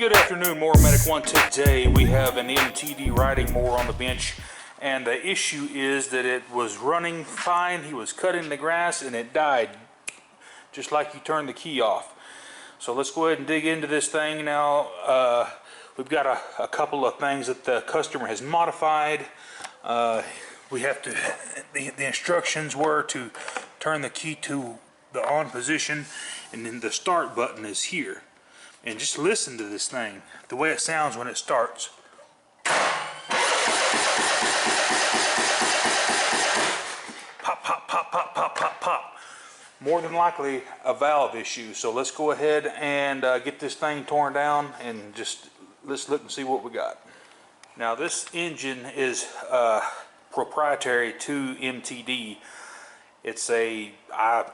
Good afternoon, Mower Medic 1. Today we have an MTD riding mower on the bench, and the issue is that it was running fine. He was cutting the grass and it died just like you turned the key off. So let's go ahead and dig into this thing now. We've got a couple of things that the customer has modified. We have to, the instructions were to turn the key to the on position, and then the start button is here. And just listen to this thing, the way it sounds when it starts. Pop, pop, pop, pop, pop, pop, pop. More than likely a valve issue. So let's go ahead and get this thing torn down and just let's look and see what we got. Now this engine is proprietary to MTD. It's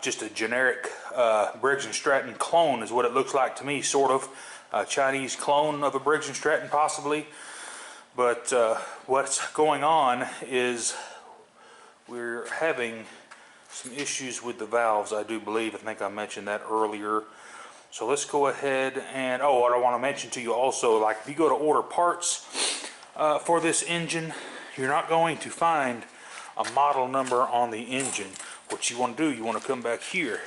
just a generic Briggs & Stratton clone is what it looks like to me, sort of. A Chinese clone of a Briggs & Stratton possibly. But what's going on is we're having some issues with the valves, I do believe. I think I mentioned that earlier. So let's go ahead and, oh, what I want to mention to you also, like if you go to order parts for this engine, you're not going to find a model number on the engine. What you want to do, you want to come back here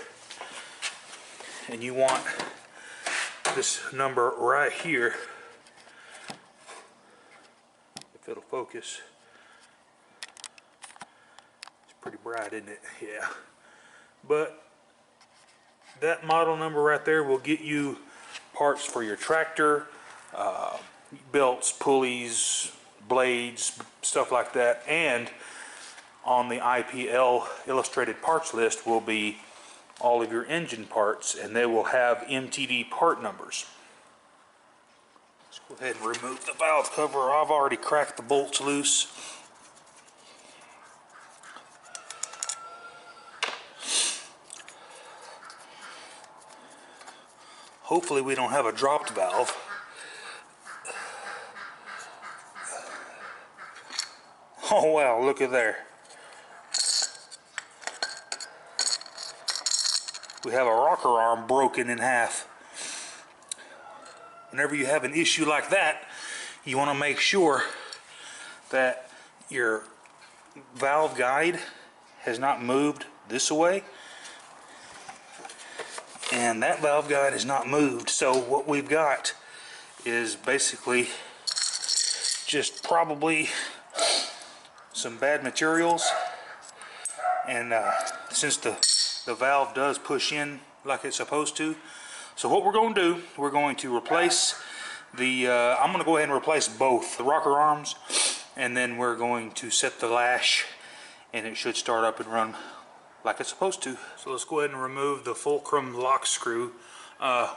and you want this number right here, if it'll focus. It's pretty bright, isn't it? Yeah. But that model number right there will get you parts for your tractor, belts, pulleys, blades, stuff like that. And on the IPL illustrated parts list will be all of your engine parts, and they will have MTD part numbers. Let's go ahead and remove the valve cover. I've already cracked the bolts loose. Hopefully we don't have a dropped valve. Oh wow, look at there. We have a rocker arm broken in half. Whenever you have an issue like that, you want to make sure that your valve guide has not moved this way, and that valve guide is not moved. So what we've got is basically just probably some bad materials, and since the valve does push in like it's supposed to. So what we're going to do, we're going to replace the, I'm going to go ahead and replace both the rocker arms, and then we're going to set the lash, and it should start up and run like it's supposed to. So let's go ahead and remove the fulcrum lock screw.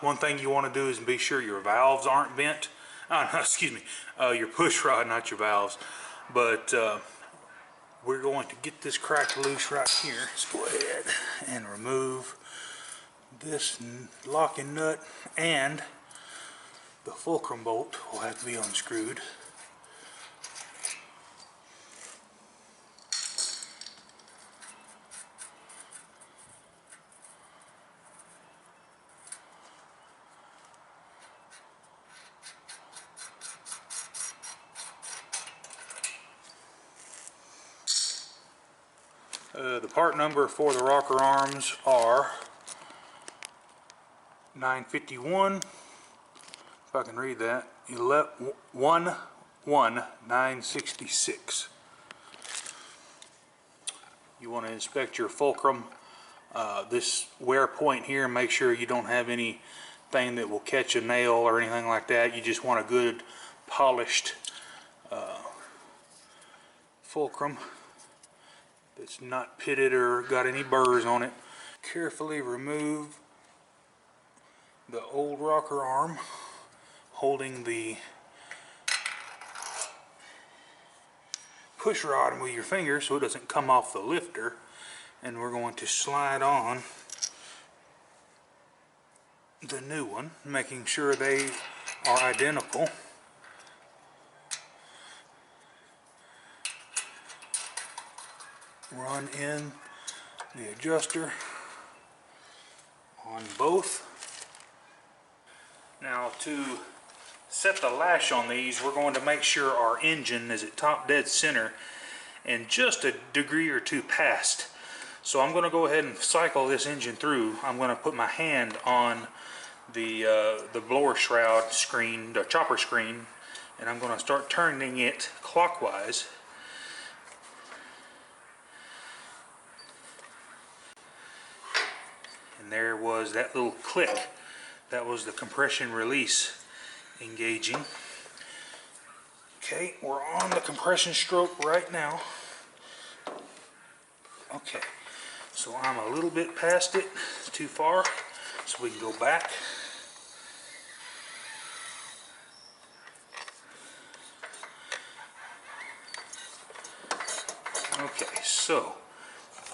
One thing you want to do is be sure your valves aren't bent. No, excuse me, your push rod, not your valves. But we're going to get this cracked loose right here. Let's go ahead and remove this locking nut, and the fulcrum bolt will have to be unscrewed. The part number for the rocker arms are 951, if I can read that, 11966. You want to inspect your fulcrum, this wear point here, make sure you don't have anything that will catch a nail or anything like that. You just want a good polished fulcrum that's not pitted or got any burrs on it. Carefully remove the old rocker arm holding the push rod with your finger so it doesn't come off the lifter, and we're going to slide on the new one, making sure they are identical. Run in the adjuster on both. Now to set the lash on these, we're going to make sure our engine is at top dead center and just a degree or two past. So I'm going to go ahead and cycle this engine through. I'm going to put my hand on the blower shroud screen, the chopper screen, and I'm going to start turning it clockwise. And there was that little click. That was the compression release engaging. Okay, we're on the compression stroke right now. Okay, so I'm a little bit past it, too far, so we can go back. Okay, so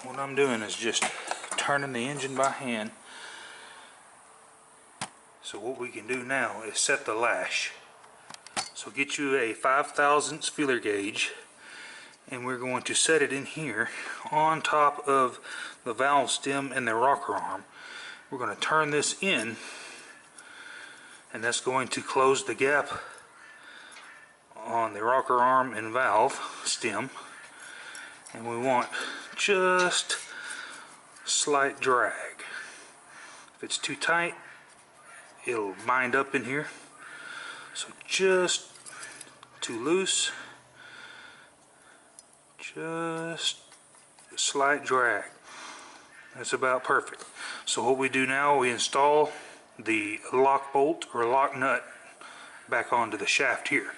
what I'm doing is just turning the engine by hand. So what we can do now is set the lash. So get you a 5/1000 feeler gauge, and we're going to set it in here on top of the valve stem and the rocker arm. We're going to turn this in, and that's going to close the gap on the rocker arm and valve stem. And we want just slight drag. If it's too tight, it'll bind up in here. So just too loose, just a slight drag. That's about perfect. So what we do now, we install the lock bolt or lock nut back onto the shaft here.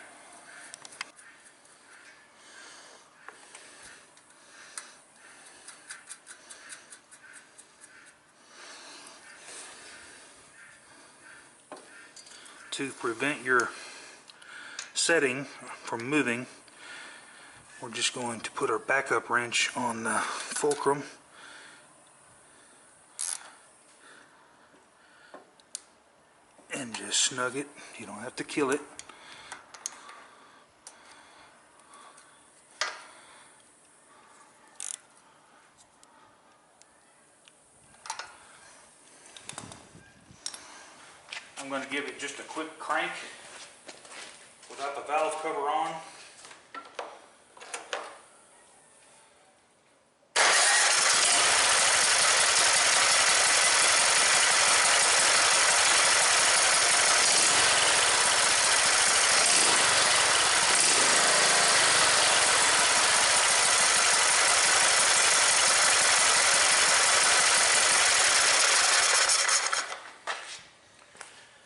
To prevent your setting from moving, we're just going to put our backup wrench on the fulcrum and just snug it. You don't have to kill it. I'm going to give it just a quick crank without the valve cover on.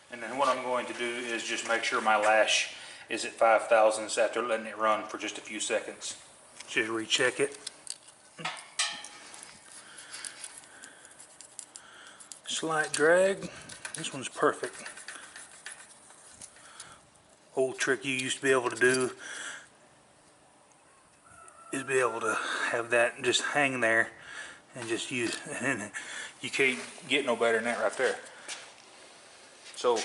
And then what I'm going to do is just make sure my lash is at 5/1000 after letting it run for just a few seconds. Just recheck it. Slight drag. This one's perfect. Old trick you used to be able to do is be able to have that just hang there and just use, and you can't get no better than that right there. So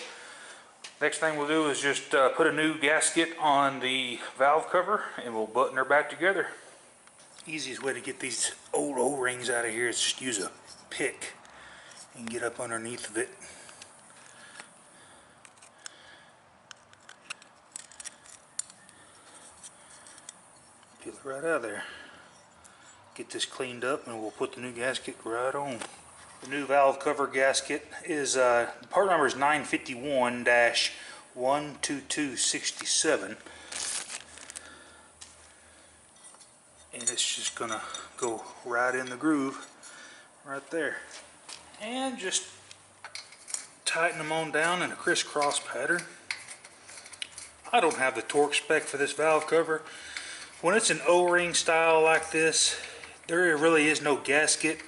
next thing we'll do is just put a new gasket on the valve cover, and we'll button her back together. Easiest way to get these old O-rings out of here is just use a pick and get up underneath of it. Peel it right out of there. Get this cleaned up, and we'll put the new gasket right on. The new valve cover gasket is, part number is 951-12267. And it's just gonna go right in the groove right there. And just tighten them on down in a crisscross pattern. I don't have the torque spec for this valve cover. When it's an O-ring style like this, there really is no gasket.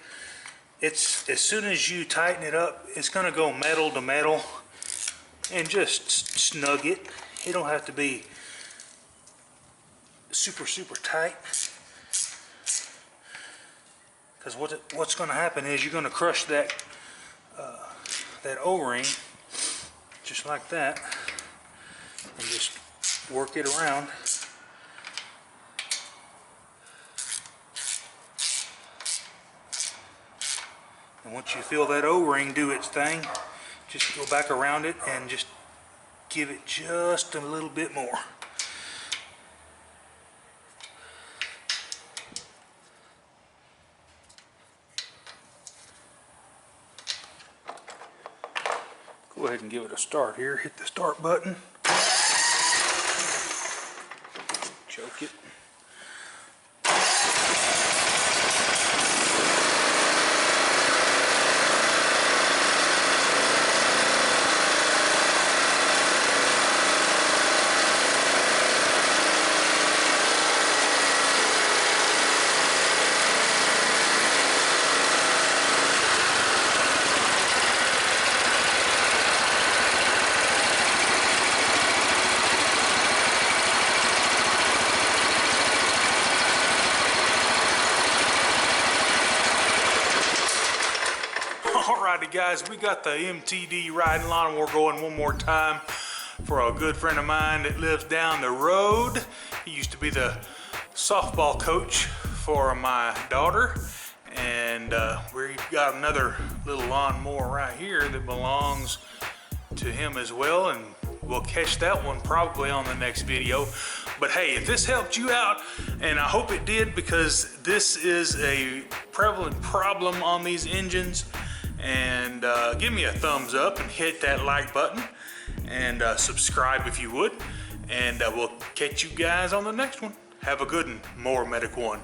It's, as soon as you tighten it up, it's going to go metal to metal, and just snug it. It don't have to be super tight, because what's going to happen is you're going to crush that that O-ring just like that, and just work it around. And once you feel that O-ring do its thing, just go back around it and just give it just a little bit more. Go ahead and give it a start here. Hit the start button. Choke it. Alrighty guys, we got the MTD riding lawnmower going one more time for a good friend of mine that lives down the road. He used to be the softball coach for my daughter, and we've got another little lawnmower right here that belongs to him as well, and we'll catch that one probably on the next video. But hey, if this helped you out, and I hope it did, because this is a prevalent problem on these engines, and give me a thumbs up and hit that like button, and subscribe if you would, and we'll catch you guys on the next one. Have a good one. More Medic One.